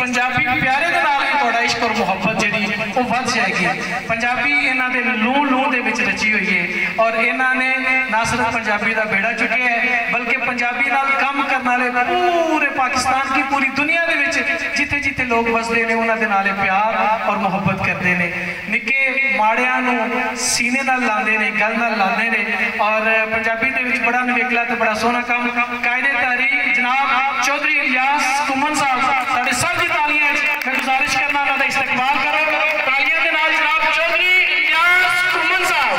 पंजाबी प्यारे दे नाल भी तुहाडा इश्क और मुहब्बत जिहड़ी वो वध जाएगी। पंजाबी इन्हां दे लूं लूं दे विच रची हुई है और इन्हां ने ना सिर्फ पंजाबी का बेड़ा चुकिया है बल्कि पंजाबी नाल काम करने वाले पूरे पाकिस्तान की पूरी दुनिया दे विच जिथे जिथे लोग बसते हैं उन्हां दे नाल प्यार और मुहब्बत करते हैं। निक्के माड़ियां नूं सीने नाल लांदे ने, गल नाल लांदे ने और पंजाबी दे विच बड़ा निवेकला ते बड़ा सोहना काम कायदे तारीख जनाब चौधरी इलियास कुमन साहब साडे सब दी तालियां मैं गुजारिश करना उन्हां दा इस्तकबाल करो। तालियां दे नाल जनाब चौधरी इलियास कुमन साहब।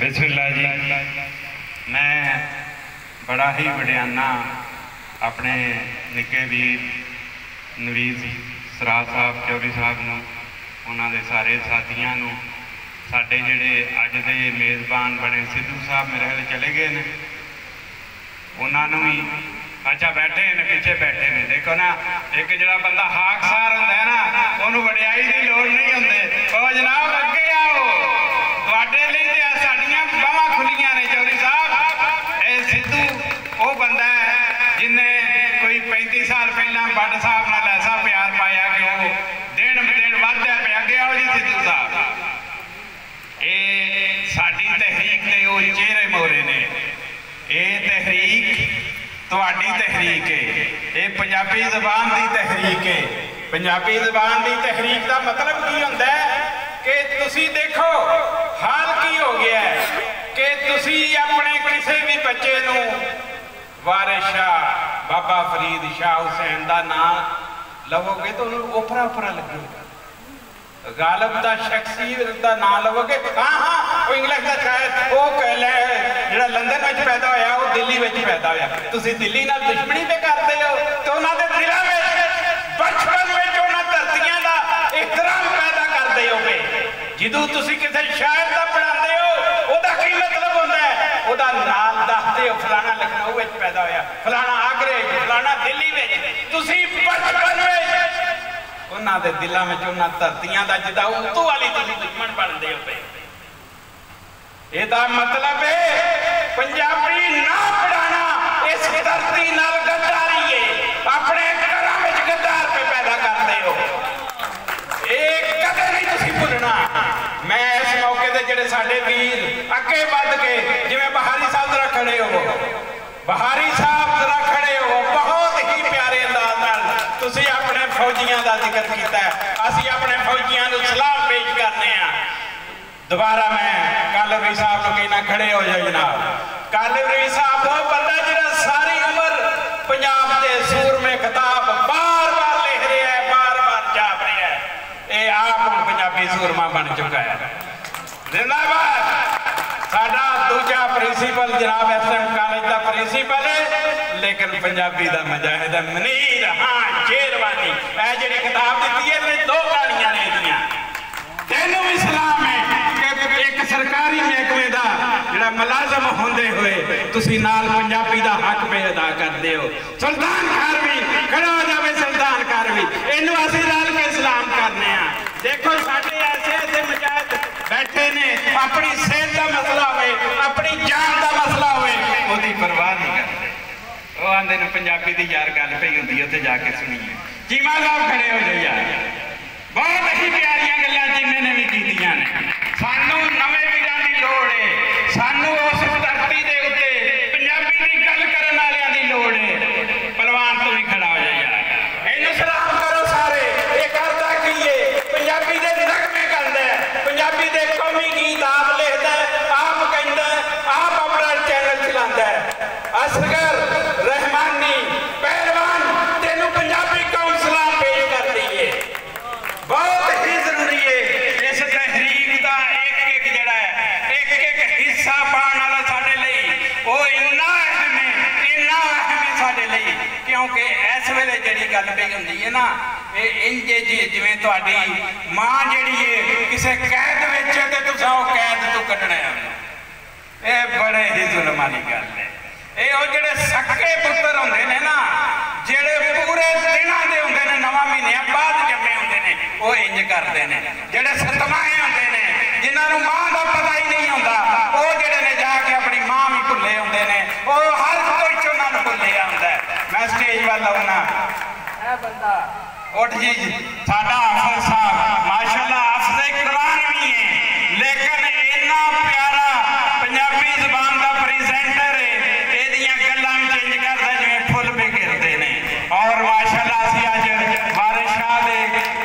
बिस्मिल्लाह जी। मैं बड़ा ही वड्याना अपने निक्के वीर नवीज सराज साहब चौधरी साहब नूं उन्होंने सारे साथियों नूं साडे जिहड़े अज दे मेज़बान बने सिद्धू साहब मेरे ख्याल चले गए ने उन्होंने भी अच्छा बैठे ने पीछे बैठे ने। देखो ना एक जिहड़ा बंदा हाकसार हुंदा है ना उहनूं वड्याई दी लोड़ नहीं हुंदी। ओ जनाब अगे आओ तुहाडे लई ते साडीआं बाहां खुलियां ने चौधरी साहब। ये सिद्धू वो बंदा है जिन्हें कोई 35 साल पहला बट साहब नाल ऐसा प्यार पाया कि वो दिन ब दिन वधदा पिया गया। जी सिद्धू साहब ये साडी तहरीक दे वो चेहरे मोहरे ने। ये तहरीक तुहाडी तहरीक है, ये पंजाबी ज़बान की तहरीक है। पंजाबी ज़बान की तहरीक का मतलब की होंदा है कि तुसी देखो हाल की हो गया है कि तुसी अपने किसी भी बच्चे नूं वारिस शाह बाबा फरीद शाह हुसैन का नाम लवोगे तो उन्होंने ओपरा ओपरा लगेगा। गालिब का शख्सियत का नाम लवोगे हाँ हाँ वो इंग्लिश का शायद वो कह ले जो लंदन में पैदा होया वो दिल्ली में पैदा होया। तुसी दिल्ली नाल दुश्मनी पे करते हो तो उन्होंने दिलों में बचपन में उन्होंने धरतियां का एहतराम पैदा करते हो। जो तुसी किसी शायर का पढ़ाते हो वह की मतलब होता है वह नाम दसते हो फलाना लखनऊ में पैदा होया फलाना आगरे फलाना दिल्ली में। तुसी बचपन में उन्होंने दिलों में उन्होंने धरतियां का जिदा उतों वाली दुश्मन बनते हो पे। यदा मतलब है पंजाबी ना पढ़ाना इस धरती नाल गद्दारी है। अपने घरों में गद्दार पे पैदा करते हो एक कदे नहीं तुसी भुलना। मैं इस मौके से जेडे साडे वीर अगे वध के जिवें बहारी साहब जरा खड़े हो बहारी साहब जरा खड़े हो बहुत ही प्यारे अंदाज नाल तुसी अपने फौजियां का जिक्र किया है। असीं अपने फौजियां नूं सलाम पेश करने आ। दोबारा मैं कालवरी साहब को कहना खड़े हो जाओ जनाब। कालवरी साहब वो बंदा जिहड़ा सारी उम्र पंजाब के सूर में खिताब बार बार लिख रहा है बार बार छाप रहा है। ये आप पंजाबी सूरमा बन चुका है। जिंदाबाद। साडा दूजा प्रिंसीपल जनाब एसएम कॉलेज का प्रिंसीपल है लेकिन पंजाबी का मुजाहिद है मनीर हाँ शेरवानी। यह जी किताब दी है दो कहानियां ने दियां तेनों भी सलाम है कि एक सरकारी महकमे का जिहड़ा मुलाजम होंदे हुए तुसी नाल पंजाबी का हक पे अदा करते हो। सुल्तान खार भी खड़ा हो जाए सुल्तान खार भी इनू असीं रल के सलाम करने आ। देखो साडे ऐसे ऐसे मुजाहिद बैठे ने अपनी सेहत का मसला हो अपनी जान का मसला हो उसकी परवाह नहीं करते। वो आंदे ने पंजाबी की यार गल पई हुंदी उत्थे जाके सुनीए। चीमा साहब खड़े हो जाओ यार बहुत ही प्यारियां गल्लां चीमे ने भी कीतियां ने। सानू नवे वीरां दी लोड़ है सानू उस धरती दे उत्ते पंजाबी दी गल करन वालियां दी लोड़ है। पहलवान तो भी खड़ा हो जाए यार इनू सलाम करो सारे। ये करदा की है पंजाबी दे नगमे करदा है पंजाबी दे कौमी गीत आप लिखदा है आप कहंदा आप अपना चैनल चलांदा है। असगर रहमानी पहलवान तेनू पंजाबी कौम सलाम पेश कर रही है। बहुत ही जरूरी है इस तहरीक का एक जड़ा है एक हिस्सा पाने वाला साडे लई वो इन्ना अहम है साडे लई क्योंकि इस वेले जिहड़ी गल पई हुंदी है ना ये इंजे जी जिवें तुहाडी मां जिहड़ी है किसी कैद विच ते तुसां ओह कैद तो कढना है। ये बड़े ही जुल्म वाली गल है। ये वो जिहड़े सक्के पुत्तर हुंदे ने ना जिहड़े पूरे दिनां दे हुंदे ने 9 महीने बाद जम्मे हुंदे ने वो इंज करते हैं। जिहड़े सतमाए हुंदे ने जिन्हां मां का पता ही नहीं होंदा वो जिहड़े ने जाके अपनी मां भी भुल्ले हुंदे ने वो हर कोई लिया होंदा है। मैं स्टेज वाल आउना बंदा उठ जी साडा हाफिज साहब माशाअल्लाह हाफिज़ कुरान भी है लेकिन इन्ना प्यारा पंजाबी ज़बान का प्रेजेंटर है एदियां गल्लां भी चेंज करदा जिवें फुल पे गिरदे ने। और माशाअल्लाह असीं अज वारिस शाह दे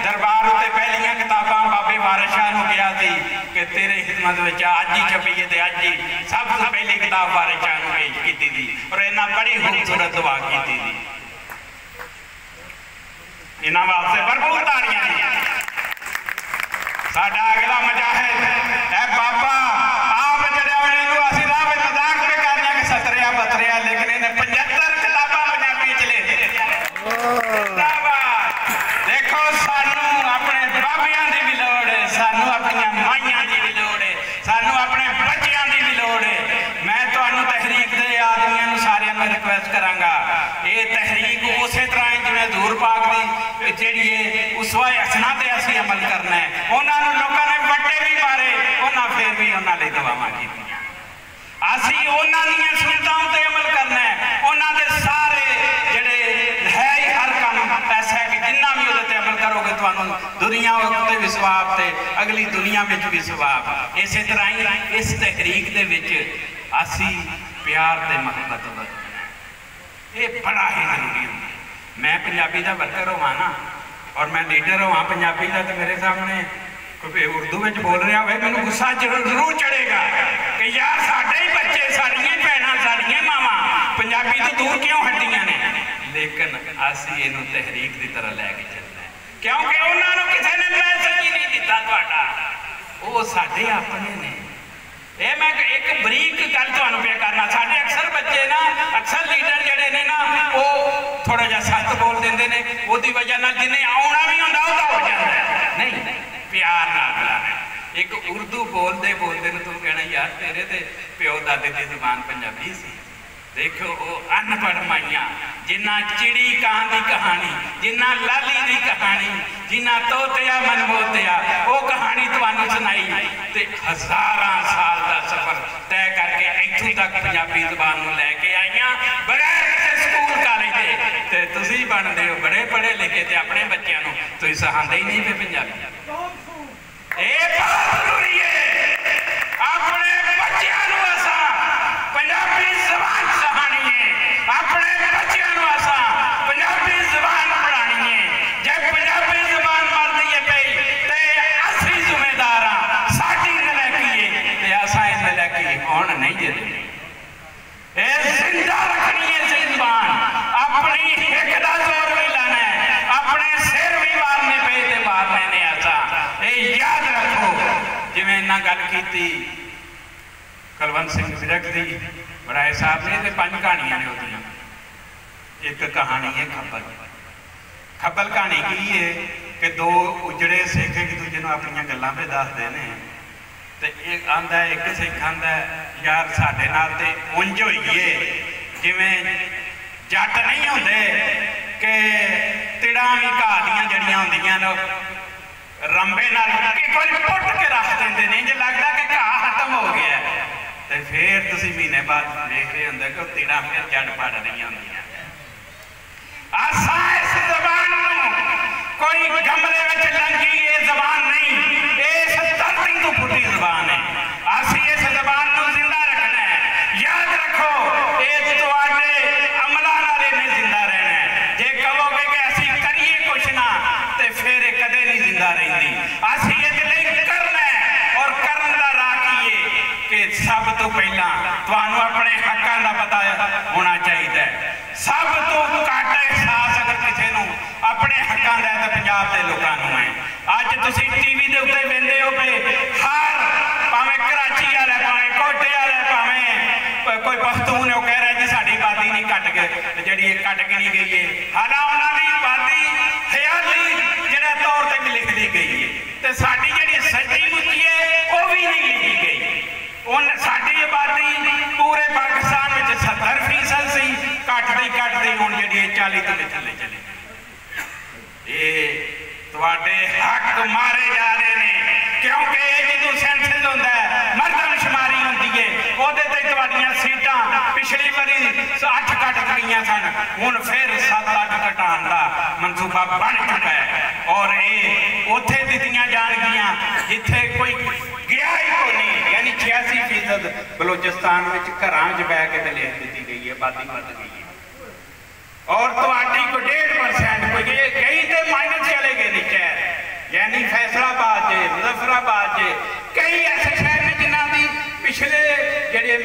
दरबार उत्ते पहलियां किताबां बाबे वारिस शाह नूं किहा सी कि तेरे खिदमत विच अज ही छपी है ते अज ही सब तो पहली किताब वारिस शाह नूं पेश कीती सी और इन्हां बड़ी खूबसूरत दुआ कीती सी। इन्हां वास्ते भरपूर ताड़ियां साडा अगला मुजाहिद है बाबा आप जड़े इन्हूं असीं राह विच मजाक भी करने कि सतरिया बतरिया लेकिन इन्हें 75 किताबां पंजाबी च लिख देखो सानू अपने बाबियां दी भी लोड़ है सानू अपनी माइयां दी भी लोड़ है सानू अपने बच्चियां दी भी लोड़ है। मैं तुहानू तहरीक दे आदमियां नूं सारियां नूं रिक्वेस्ट करांगा ये तहरीक उस तरह जिवें हजूर पाक दी जिहड़ी है उसवा हसना ते असीं अमल करना है। उन्होंने लोगों ने वट्टे भी मारे उन्होंने फिर भी उन्होंने दुआवां कीतियां असीं उन्हां दीयां सुन्नतां ते अमल करना है। उन्होंने सारे जिहड़े है ही हर काम ऐसा है कि जिन्ना भी उहदे ते अमल करोगे तुहानूं दुनिया उत्ते भी सवाब ते अगली दुनिया में भी सवाब। इस तरह ही इस तहरीक दे विच असीं प्यार ते मोहब्बत वरतना ये बड़ा ही जरूरी है। मैं पंजाबी का वर्कर होवां ना और मैं लीडर होवां पंजाबी का तो मेरे सामने कोई उर्दू में बोल रहा हो मैंने गुस्सा जरूर चढ़ेगा कि यार साडे ही बच्चे साड़ियां भैणां साड़ियां मावां पंजाबी तो दूर क्यों हटियां ने। लेकिन असीं इहनूं तहरीक की तरह लैके चलना है क्योंकि उन्होंने किसी ने मैसेज ही नहीं दिता तुहाडा वो साडे अपने ने। ये मैं एक बरीक गल तुहानूं पे करना साडे अक्सर बच्चे ना अक्सर लीडर जिहड़े ने ना वो थोड़ा जिहा सख्त बोल देंदे ने उहदी वजह नाल जिन्हें आउणा भी हुंदा उहदा हो जांदा है। नहीं प्यार नाल बुलाना एक उर्दू बोलते बोलते तू कहना यार तेरे ते प्यो दादे की जुबान पंजाबी सी। देखो वो अनपढ़ माइया जिन्ना चिड़ी कां की कहानी जिन्ना लाली की कहानी जिन्ना तोतिया मनमोतिया वो कहानी तुहानूं सुनाई ते हज़ारां साल का सफर तय करके इत्थों तक पंजाबी जुबान नूं लैके आईयां बगैर किसी स्कूल कॉलेज ते तुसीं बनदे हो बड़े पढ़े लिखे ते अपने बच्चों नूं तुसीं सिखांदे ही नहीं पे पंजाबी। ये बहुत जरूरी है अपने बच्चों नूं असां पंजाबी ज़बान सिखानी है अपने बच्चों नूं असां पंजाबी ज़बान पढ़ानी है। जब पंजाबी ज़बान मरदी है पई ते असीं जिम्मेदार हां साडी नलैकी है ते असां इस नलैकी होण नहीं देनी। ये जिंदा रखनी है ज़बान अपनी हिक दा जोर भी लाना है अपने सिर भी मारने पे ते मारने ने असां ये याद रखो। जिवें इन्हां गल कीती कुलवंत सिंह विरक दी बड़ाए साहब ने ते 5 कहानियां ने होदियां। एक कहानी है खब्बल। खब्बल कहानी की है कि 2 उजड़े सिख एक दूजे नूं अपनियां गल्लां पे दसदे ने ते एक आंदा एक सिख आंदा यार साडे नाल ते उंज होईए जिवें जट नहीं होंदे कि तिड़ां भी घाह दियां जड़ियां होंदियां ने रंबे नाल कोई पुट के रख देंदे ने जे लगदा कि घाह खत्म हो गया तो फिर तुसीं महीने बाद देख रहे होंदे कि तिड़ां फिर जड़ फड़ रही होंदियां। असां इस ज़बान नूं कोई कमरे में लंघी ये ज़बान नहीं इस धरती तो फुटी ज़बान है। असीं इस ज़बान नूं जिंदा रखना है। याद रखो ये तुहाडे अमलां नाल इहने जिंदा रहना है। जे कहोगे कि असीं करिए कुछ ना तो फिर कदे नहीं जिंदा रहिंदी। असीं इहदे लई करना है और करन दा राह की है कि सब तो पहला तुहानूं अपने हक्कां दा पता होना चाहिए। सब तो घट एहसास अगर किसी नूं अपने हक्कां दा तो पंजाब के लोगों नूं है। अज तुसीं टीवी के उत्ते वेंदे हो पे हर भावें कराची वाला भावें कोटे वाला भावें कोई पख्तून है वो कह रहा जी साडी आबादी नहीं घट के जिहड़ी घट के नहीं गई है हालां उन्हां दी आबादी ख्याली जिहड़े तौर ते भी लिख दी गई है ते साडी जिहड़ी सच्ची मुच्ची है वो भी नहीं लिखी गई। उन साडी आबादी पूरे पाकिस्तान में 70% सी घटती हुण जिहड़ी 40 तो थल्ले चली। ये तुहाडे हक मारे जा रहे हैं क्योंकि जो सेंसस होंदा है मरदमशुमारी होंदी है उहदे ते तुहाडीआं सीटां पिछली बारी 8 घट गई गईयां सन, हुण फिर 7-8 घटाउण दा मनसूबा बन चुका है और ये उत्थे दित्तियां जाणगियां जिथे कोई गया ही कोई नहीं। यानी 86% बलोचिस्तान में घरां च बह के ते लिख दी गई है, आबादी वध गई है और तुहाडी कोई 1.5% कोई कई तो माइनस चले गए नीचे। यानी फैसलाबाद जे, मुजफ्फराबाद जे, कई ऐसे शहर ने जिन्हों की पिछले जे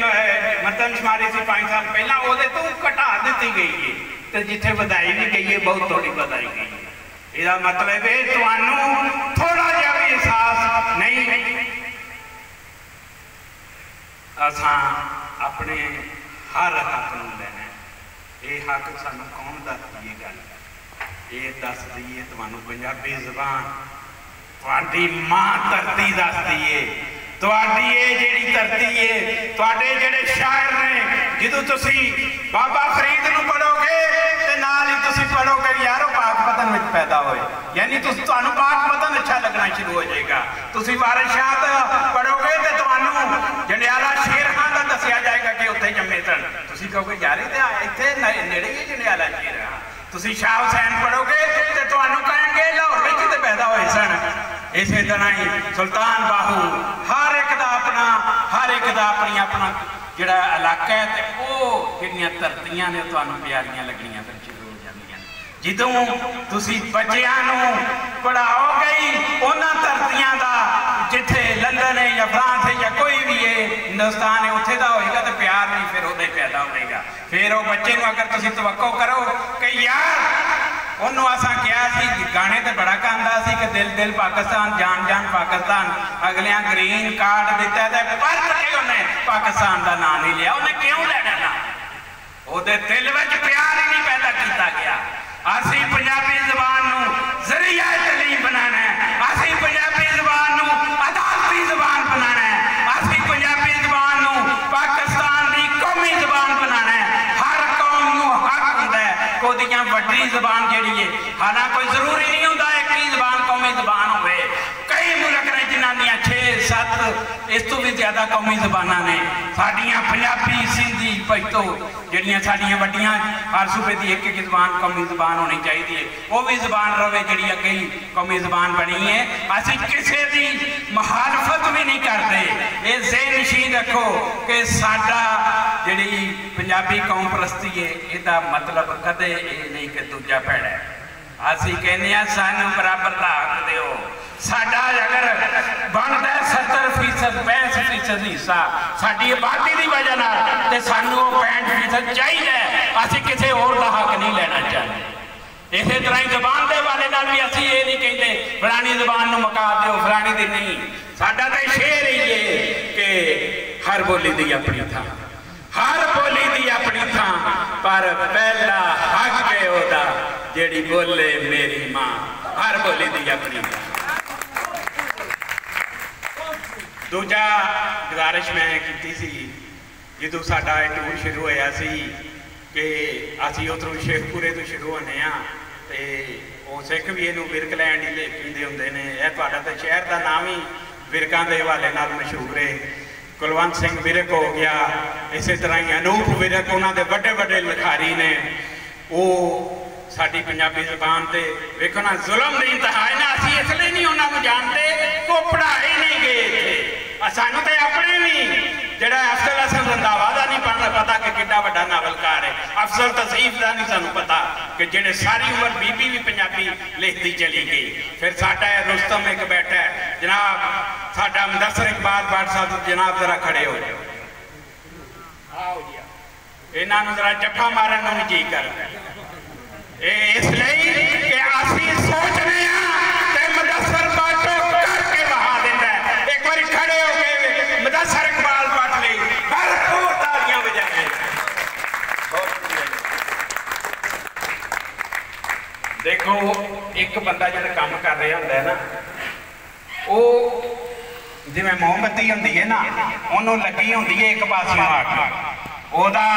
मरदमशुमारी से 5 साल पहला वो तो घटा दी गई है तो जिथे वधाई भी गई है बहुत थोड़ी वधाई गई है। इसका मतलब है तुहानू थोड़ा जहा भी एहसास नहीं। असा अपने हर हक नूं लेना, ये हक सानू कौन दसदी है गल, ये दसदी है तुहानू पंजाबी ज़बान, तुहाडी मां धरती दसदी है। तुहाडी ये जिहड़ी धरती है, तुहाडे जिहड़े शायर ने, जदों तुसीं बाबा फरीद नूं पढ़ोगे ते नाल ही तुसीं पढ़ोगे यारो पाक पतन विच पैदा होए, यानी तुहानू पाक पतन अच्छा लगना शुरू हो जाएगा। तुसीं वारिस शाह पढ़ोगे तो तुहानू जंडियाला शेर खां दा दस्सिया जाएगा कि उत्थे जम्मे सन, तुसीं कहोगे यार इत्थे नेड़े ही जंडियाला शेर खां। तुसीं शाह हुसैन पढ़ोगे तो तुहानू कहेंगे लाहौर विच ते पैदा होए सन। इस तरह ही सुल्तान बाहू, हर एक दा अपनी अपना जिहड़ा इलाका है ते वो जिहड़ियां धरतियां ने तुहानू प्यारियां लगनियां फिर शुरू हो जांदियां। जदों तुसीं बच्चियां नूं पढ़ाओगे ही उन्हां धरतियां दा जिथे लंदन है या फ्रांस है या कोई भी है हिंदुस्तान है उत्थे दा होएगा तो प्यार भी फिर उहदे पैदा होएगा। फिर वो बच्चे नूं अगर तुसीं तवक्को करो कि यार उन्होंने असा कहा गाने तो बड़ा गाँदा सी कि दिल दिल पाकिस्तान जान जान पाकिस्तान, अगलियां ग्रीन कार्ड दिता है पर उन्हें पाकिस्तान का नाम नहीं लिया। उन्हें क्यों लेना ना, वो दिल में प्यार ही नहीं पैदा किया गया। असी पंजाबी ज़बान नूं ज़रिया तलीम बनाना है, असी पंजाबी ज़बान नूं अदालती ज़बान बनाना है, असी पंजाबी ज़बान नूं पाकिस्तान की कौमी ज़बान बनाना है। हर कौम नूं हक हुंदा है कोदियां वड्डी ज़बान जिहड़ी है, हालांकि कोई जरूरी नहीं हुंदा एक ही ज़बान कौमी ज़बान होवे। कई मुल्क ने जिन्हां दियां 6-7 इस तो भी ज़्यादा कौमी ज़बानां ने। साडियां पंजाबी, सिंधी, भगतो जिहड़ियां साडियां वड्डियां हर सूबे की एक एक ज़बान कौमी ज़बान होनी चाहिए, वो भी ज़बान रवे जिहड़ी अगे कौमी ज़बान बनी है। असीं किसी की मुखालफत भी नहीं करते। ये ज़हन नशीन रखो कि साडा जिहड़ी पंजाबी कौम परस्ती है इसका मतलब कदे ये नहीं कि दूजा भैड़ा है। असीं कहने सानू बराबर का हक दिओ। साडा अगर बनता 70% 65% हिस्सा साडी आबादी की वजह नाल ते सानू 65% चाहिए। असीं किसी होर दा हक नहीं लेना चाहते। इस तरह ही जबान के वाले नाल भी असीं ये नहीं कहते फलानी जबान नूं मका दिओ फलानी दी नहीं। साडा तो शेर ही है कि हर बोली दी अपनी थां, हर बोली दी अपनी थां, पर पहला हक है ओदा जेड़ी बोले मेरी मां। हर बोली दी अपनी थां। दूजा गुजारिश मैं की सी जो साडा टूर शुरू होया सी कि असीं उधरों शेखपुरे तो शुरू होने तो वो सिख भी इनू विरकलैंड ही कहते होंगे ने। यह तुहाडा तो शहर का नाम ही विरकां दे हवाले नाल मशहूर है। कुलवंत सिंह विरक हो गया, इस तरह ही अनूप विरक उन्होंने बड़े बड़े लिखारी ने। वो साडी पंजाबी ज़बान ते वेखो ना जुल्म दी इंतहा है ना। असीं इसलिए नहीं उन्होंने जानते वो पढ़ाई नहीं गए इत्थे। सानू तो अपने भी जिहड़ा अफजल हसन रंधावा का नहीं पता कि कितना बड़ा नावलकार है, अफजल तसीफ का नहीं सानू पता कि जिहड़े सारी उम्र बीबी भी पंजाबी लिखती चली गई। फिर साडा रुस्तम एक बैठा है जनाब, साडा मुदस्सिर इकबाल भाट साहब जनाब जरा खड़े हो जाओ। आओ जी, इन्होंने जरा जफ्फा मारन नूं जी करदा इसलिए कि असीं सोचने ते मुदस्सिर बाटो करके बहा दिंदा है। एक बार खड़े हो गए मुदस्सिर इकबाल भाट लई भरपूर तालियां बजाएं। देखो एक बंदा जो काम कर रहा होंदा है ना, वो जिवें मोमबत्ती होंदी है ना, उन्होंने लगी होंदी है एक पासियों अग, ओदा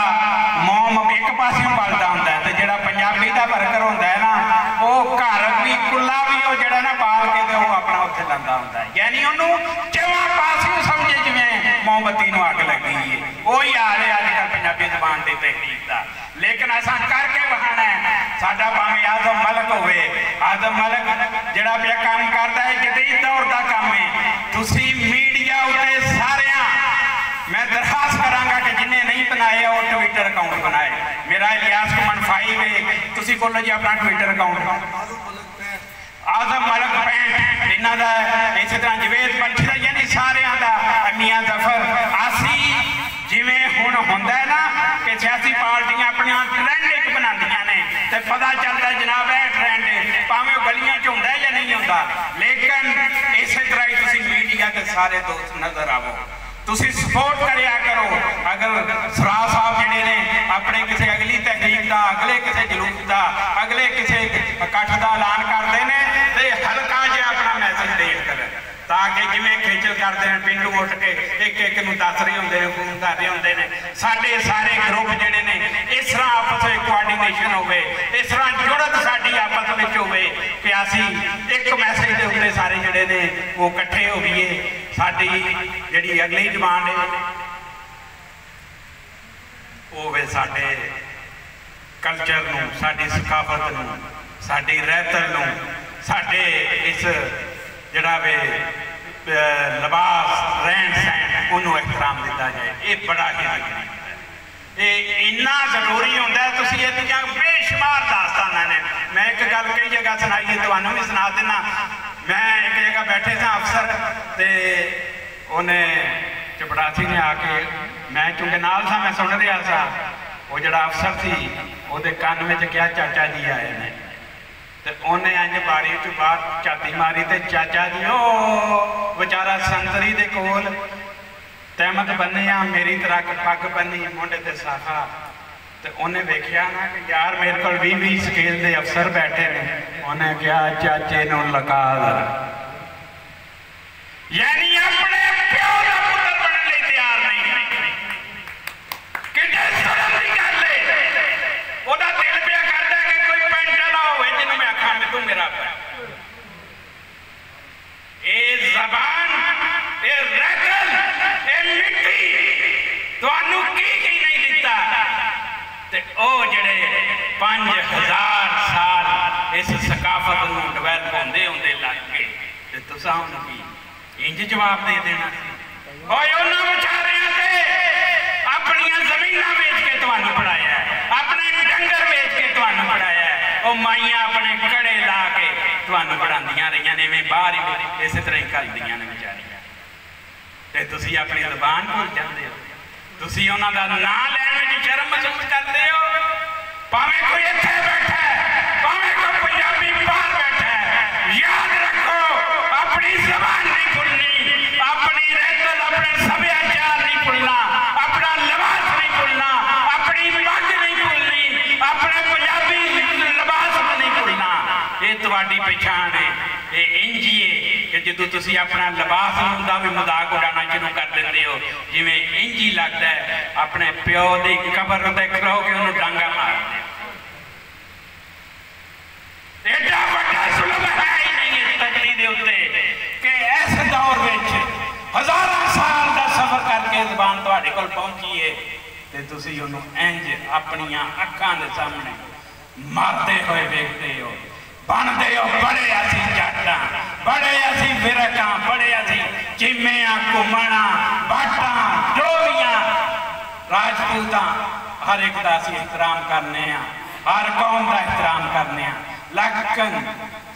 मोम एक पासियों बलदा होंदा है। तो जिहड़ा पंजाबी का वर्कर होंदा है ना, वो घर भी कुल्ला भी वो जिहड़ा ना बाल के ते वो अपना उत्थे लांदा होंदा है। यानी उन्होंने चौं पासियों समझे जिवें मोमबत्ती नूं अग लगी है। वही हाल है अजकल पंजाबी जबान की तहरीक का, लेकिन असा करके वहाना है। साडा भावें आजम मलिक होवे, आजम मलिक जिहड़ा पिया काम करता है जदीद दौर का काम है। तुसी मीडिया उत्ते सारियां मैं दरखास्त करांगा कि जिन्हें नहीं बनाए वो ट्विटर अकाउंट बनाए। मेरा इलियास कुमन 5 है, तुसी बोलो जी अपना ट्विटर अकाउंट। आजम मलिक 65 इन्हां दा, इस तरह जवेद पंछी दा, यानी सारियां दा, मियां जफर आसी जिवें हुण हुंदा है ना कि सियासी पार्टियां अपने ट्रेंड एक बनांदियां ने ते पता चलता जनाब है ट्रेंड भावें गलियां च हुंदा या नहीं हुंदा, लेकिन इस तरह ही तुसी मीडिया के सारे दोस्त नजर आवो, तुसी सपोर्ट करिया करो। अगर सरा साहब जिहड़े ने अपने किसी अगली तहरीक का, अगले किसी जलूस का, अगले किसी इकट्ठ का ऐलान करते हैं तो हल्का जिहा अपना मैसेज देन कर, ताकि जिमें खेचल करते हैं पिंडू उठ के एक एक नूं दस रहे होंदे ने, फोन कर रहे होंदे ने, साडे सारे ग्रुप जिहड़े ने इस तरह आपस में कोआर्डिनेशन होवे, इस तरह जुड़त साडी आपस में होवे कि असी एक मैसेज के उत्ते सारे जिहड़े ने वो इकट्ठे होईए। साडी जिहड़ी अगली डिमांड है वो वे साडे कल्चर नूं, साडी सकाफत नूं, साडी रहतल नूं, साडे इस जिहड़ा वे लिबास रहन सहन उन्होंने एहतराम दिता जाए। ये बड़ा ही जरूरी है, ये इन्ना जरूरी होंदा है। तुसीं इहदियां बेशुमार दास्तानां ने, मैं एक गल कई जगह सुनाई है, तुहानूं भी सुना देना। मैं एक जगह बैठे था अफसर ते उन्हें चपड़ासी ने आके, मैं चूंकि नाल था मैं सुन रहा था, वो जिहड़ा अफसर सी उहदे कान में क्या चाचा जी आए ने, तो उन्हें अंज बारी चो बाहर झाती मारी तो चाचा जी ओ बेचारा संतरी दे कोल तहमत बन्निया, मेरी तरह पग बन्नी, मुंडे ते साफा, तो उन्हें वेख्या ना कि यार मेरे को 20-20 स्केल के अफसर बैठे ने, उन्हें कहा चाचे नूं लगा दे, यानी अपने प्यो दा पुत्र बनने लई तैयार नहीं। किड्डे शर्म दी गल है, ओदा दिल पिया करदा कि कोई पेंट वाला होवे जिन्हों मैं आखां मैं तू मेरा ए जबान, ए रहतल, ए मिट्टी तुहानू की नहीं दिता, ते ओ जिहड़े 5000 साल इस सकाफत नूं डिवेलप होंदे होंदे लग गए, ते तुसां हुण की इंज जवाब दे देना सी? ओए उन्हां बेचारियां ते अपनियां ज़मीनां बेच के तुहानू पढ़ाया है, अपने डंगर बेच के तुहानू पढ़ाया है, ओ माइयां अपने कड़े ला के तुहानू पढ़ांदियां रहियां ने, इवें बाहर ही इस तरह ही घल्लदियां ने बेचारियां, ते तुसीं अपनी ज़बान भुल जांदे हो, तुसीं उन्हां दा नां लैण विच शर्म महसूस करदे हो। भावें कोई इत्थे बैठा है, भावें कोई पंजाबी बाहर बैठा है, याद रखो अपनी ज़बान नहीं भुलनी, अपनी रहतल, अपने सभ्याचार नहीं भुलना, अपना लिबास नहीं भुलना, अपनी पग नहीं भुलनी, अपने पंजाबी लिबास नहीं भुलना। ये तुहाडी पहचान है। ये इंज ही है कि जो तुसीं अपना लिबास का भी मजाक उड़ाना शुरू कर देंदे हो, जिवें इंज ही लगता है अपने प्यो की कबर उत्ते खलो के उन्होंने डांगा मारदे। एडा वड्डा जुल्म है ही नहीं इस धरती दे उत्ते कि इस दौर विच हज़ारां साल का सफर करके ज़बान तुहाडे कोल पहुंची है ते तुसीं उहनूं इंज अपनियां अखां दे सामने मारते हुए वेखदे हो। बनते हो बड़े असी जट्टां, बड़े असी फिरकां, बड़े असी चिम्मियां, घुमणा, बाटां, डोलियां, राजपूतां, हर एक का असी एहतराम करने, हर कौम का एहतराम करने, लेकिन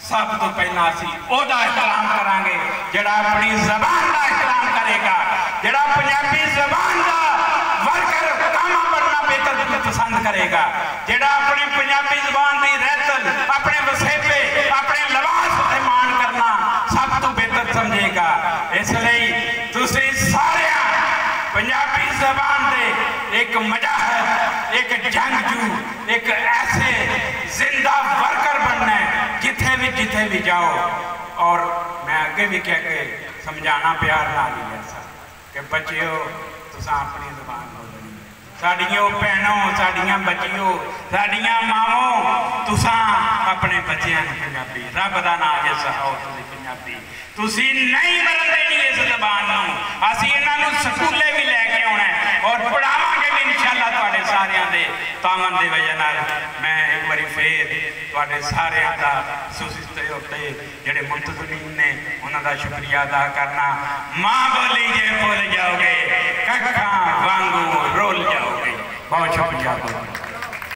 सब तो पहला असी ओहदा एहतराम करांगे जिहड़ा अपनी ज़बान का एहतराम करेगा, जिहड़ा पंजाबी ज़बान का वर्कर कामा बनना बेहतर पसंद करेगा, जिहड़ा अपनी पंजाबी ज़बान की रहतल, अपने वसेबे, अपने लिबास उत्ते मान करना सब तो बेहतर समझेगा। इसलिए तुसीं सारे पंजाबी ज़बान दे एक मुजाहिद, एक जंगजू, एक ऐसे जिंदा वर्कर बनना है जिथे भी जाओ। और मैं अगे भी कह के समझाना प्यार नाल ही ऐसा कि बच्चिओ तुसां अपनी ज़बान बोलनी, साडियों भैनों, साडियां बच्चियों, साडियां मावों, तुसां अपने बच्चों पंजाबी, रब दा नाम जे सखाओ तुसीं पंजाबी, तुसीं नहीं मरन देनी इस ज़बान नूं। असीं इन्हां नूं स्कूले भी लैके आउणा है, और पढ़ावांगे भी इंशाअल्लाह तुहाडे सारियां दे तामन दी वजह नाल। मैं एक बारी फिर तुहाडे सारियां दा सुसित होते जेड़े मुंतज़मीन ने उन्हां दा शुक्रिया अदा करना। मां बोली जे भुल जाओगे कखा वांगू रोल जाओगे। बहुत शुक्रिया।